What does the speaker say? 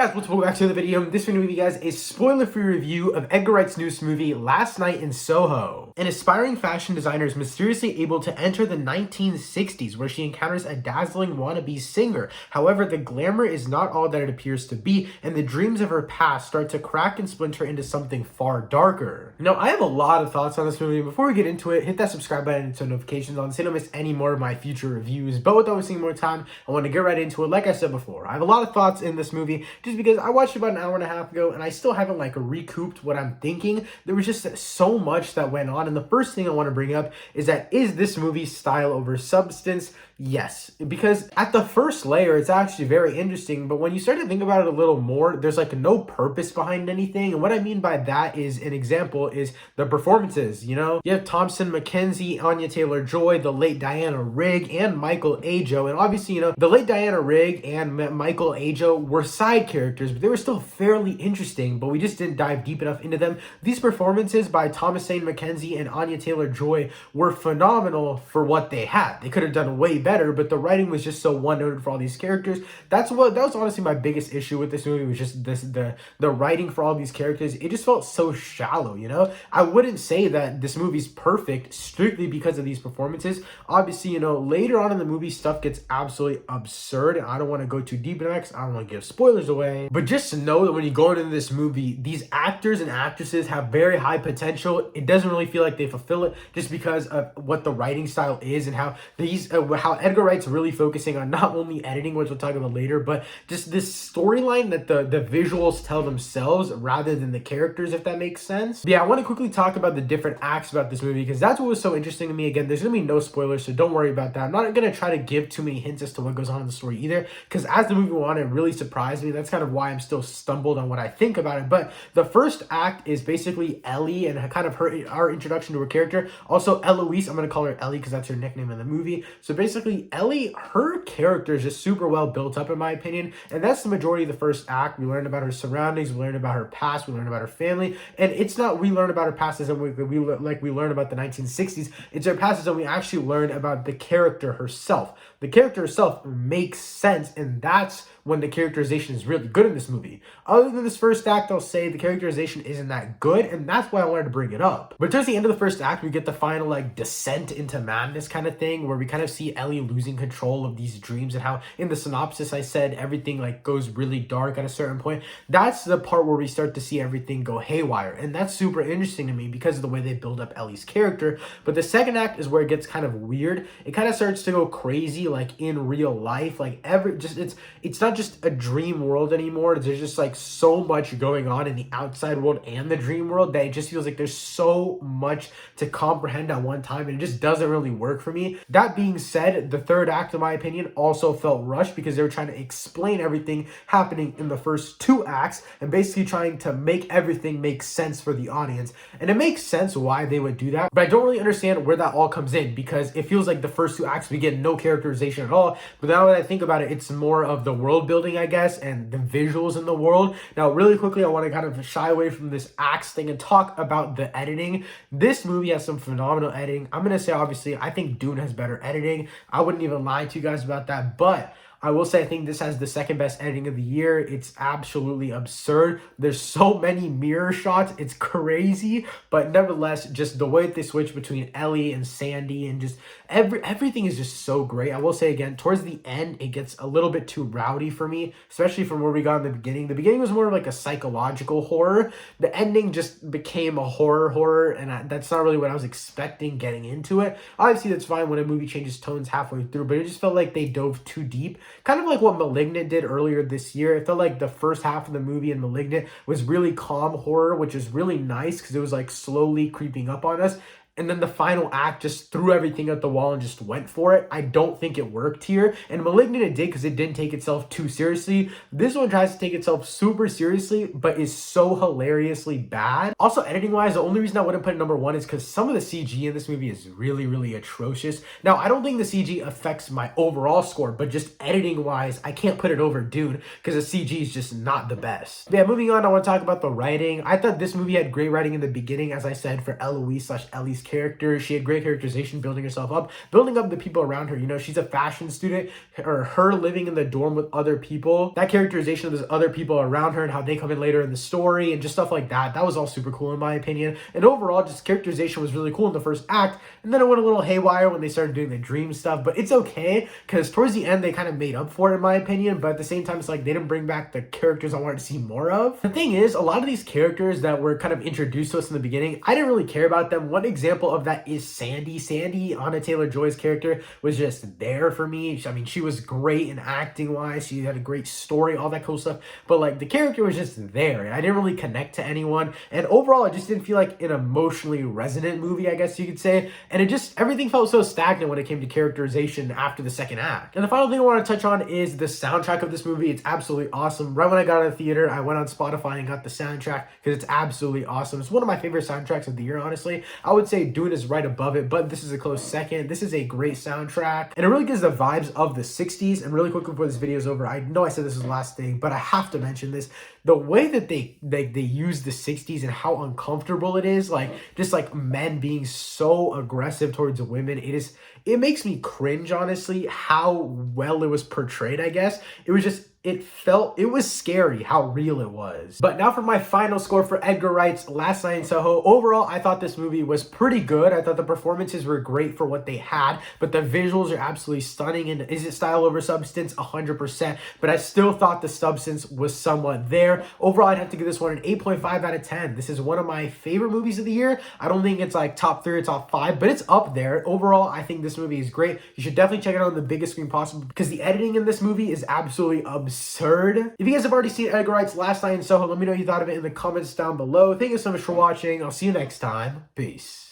guys, welcome back to the video. This video will give you guys a spoiler-free review of Edgar Wright's newest movie, Last Night in Soho. An aspiring fashion designer is mysteriously able to enter the 1960s, where she encounters a dazzling wannabe singer. However, the glamour is not all that it appears to be, and the dreams of her past start to crack and splinter into something far darker. Now, I have a lot of thoughts on this movie. Before we get into it, hit that subscribe button and turn notifications on so you don't miss any more of my future reviews. But without wasting more time, I want to get right into it. Like I said before, I have a lot of thoughts in this movie, just because I watched it about an hour and a half ago and I still haven't recouped what I'm thinking. There was just so much that went on, and the first thing I want to bring up is that, is this movie style over substance? Yes, because at the first layer it's actually very interesting, but when you start to think about it a little more, there's no purpose behind anything. And what I mean by that is, an example is the performances. You have Thompson McKenzie, Anya Taylor-Joy, the late Diana Rigg, and Michael Ajo. And obviously, the late Diana Rigg and Michael Ajo were side characters, but they were still fairly interesting, but we just didn't dive deep enough into them. These performances by Thomasin McKenzie and Anya Taylor-Joy were phenomenal for what they had. They could have done way better, but the writing was just so one-noted for all these characters. That was honestly my biggest issue with this movie, was just the writing for all these characters. It just felt so shallow, I wouldn't say that this movie's perfect strictly because of these performances. Obviously, later on in the movie, stuff gets absolutely absurd, and I don't want to go too deep into it because I don't want to give spoilers away. But just to know that when you go into this movie, these actors and actresses have very high potential. It doesn't really feel like they fulfill it, just because of what the writing style is, and how how Edgar Wright's really focusing on not only editing, which we'll talk about later, but just this storyline that the visuals tell themselves rather than the characters, if that makes sense. But yeah, I want to quickly talk about the different acts about this movie, because that's what was so interesting to me. Again, there's gonna be no spoilers, so don't worry about that. I'm not gonna try to give too many hints as to what goes on in the story either, because as the movie went on, it really surprised me. That's kind of why I'm still stumbled on what I think about it. But the first act is basically Ellie and kind of our introduction to her character. Also, Eloise, I'm gonna call her Ellie because that's her nickname in the movie. So basically, Ellie, her character is just super well built up in my opinion, and that's the majority of the first act. We learned about her surroundings, we learned about her past, we learned about her family, and it's not we learn about her past as we learn about the 1960s. It's her past as we actually learn about the character herself. The character herself makes sense, and that's when the characterization is really good in this movie. Other than this first act, I'll say the characterization isn't that good, and that's why I wanted to bring it up. But towards the end of the first act, we get the final descent into madness kind of thing, where we kind of see Ellie losing control of these dreams, and how in the synopsis I said everything goes really dark at a certain point. That's the part where we start to see everything go haywire, and that's super interesting to me because of the way they build up Ellie's character. But the second act is where it gets kind of weird. It kind of starts to go crazy in real life. It's not just a dream world anymore. There's just so much going on in the outside world and the dream world that it just feels like there's so much to comprehend at one time, and it just doesn't really work for me. That being said, the third act, in my opinion, also felt rushed because they were trying to explain everything happening in the first two acts and basically trying to make everything make sense for the audience. And it makes sense why they would do that, but I don't really understand where that all comes in, because it feels like the first two acts we get no characterization at all. But now that I think about it, it's more of the world building, I guess, and the visuals in the world. Now, really quickly, I want to kind of shy away from this acts thing and talk about the editing. This movie has some phenomenal editing. I'm going to say, obviously, I think Dune has better editing. I wouldn't even lie to you guys about that, but I will say I think this has the second best editing of the year. It's absolutely absurd. There's so many mirror shots. It's crazy. But nevertheless, just the way that they switch between Ellie and Sandy, and just everything is just so great. I will say again, towards the end, it gets a little bit too rowdy for me, especially from where we got in the beginning. The beginning was more of a psychological horror. The ending just became a horror, and that's not really what I was expecting getting into it. Obviously, that's fine when a movie changes tones halfway through, but it just felt like they dove too deep. Kind of like what Malignant did earlier this year. It felt like the first half of the movie in Malignant was really calm horror, which is really nice because it was slowly creeping up on us. And then the final act just threw everything at the wall and just went for it. I don't think it worked here. And Malignant it did, because it didn't take itself too seriously. This one tries to take itself super seriously, but is so hilariously bad. Also, editing-wise, the only reason I wouldn't put it number one is because some of the CG in this movie is really, really atrocious. Now, I don't think the CG affects my overall score, but just editing-wise, I can't put it over Dune because the CG is just not the best. But yeah, moving on, I want to talk about the writing. I thought this movie had great writing in the beginning, as I said, for Eloise/Ellie's character. She had great characterization, building herself up, building up the people around her. You know, she's a fashion student, or her living in the dorm with other people. That characterization of those other people around her and how they come in later in the story and just stuff like that. That was all super cool in my opinion. And overall, just characterization was really cool in the first act. And then it went a little haywire when they started doing the dream stuff. But it's okay, because towards the end, they kind of made up for it in my opinion. But at the same time, it's like they didn't bring back the characters I wanted to see more of. The thing is, a lot of these characters that were kind of introduced to us in the beginning, I didn't really care about them. One example of that is Sandy. Sandy, Anna Taylor-Joy's character, was just there for me. I mean, she was great in acting wise. She had a great story, all that cool stuff. But like the character was just there, and I didn't really connect to anyone. And overall, it just didn't feel like an emotionally resonant movie, I guess you could say. And it just, everything felt so stagnant when it came to characterization after the second act. And the final thing I want to touch on is the soundtrack of this movie. It's absolutely awesome. Right when I got out of the theater, I went on Spotify and got the soundtrack because it's absolutely awesome. It's one of my favorite soundtracks of the year, honestly. I would say Dune is right above it, but this is a close second. This is a great soundtrack, and it really gives the vibes of the 60s. And really quickly before this video is over, I know I said this was the last thing, but I have to mention this. The way that they use the 60s and how uncomfortable it is, like just like men being so aggressive towards women, it makes me cringe, honestly, how well it was portrayed, I guess. It was just, it was scary how real it was. But now for my final score for Edgar Wright's Last Night in Soho. Overall, I thought this movie was pretty good. I thought the performances were great for what they had, but the visuals are absolutely stunning. And is it style over substance? 100%. But I still thought the substance was somewhat there. Overall, I'd have to give this one an 8.5 out of 10. This is one of my favorite movies of the year. I don't think it's like top 3 or top 5, but it's up there. Overall, I think this movie is great. You should definitely check it out on the biggest screen possible because the editing in this movie is absolutely absurd. If you guys have already seen Edgar Wright's Last Night in Soho, let me know what you thought of it in the comments down below. Thank you so much for watching. I'll see you next time. Peace.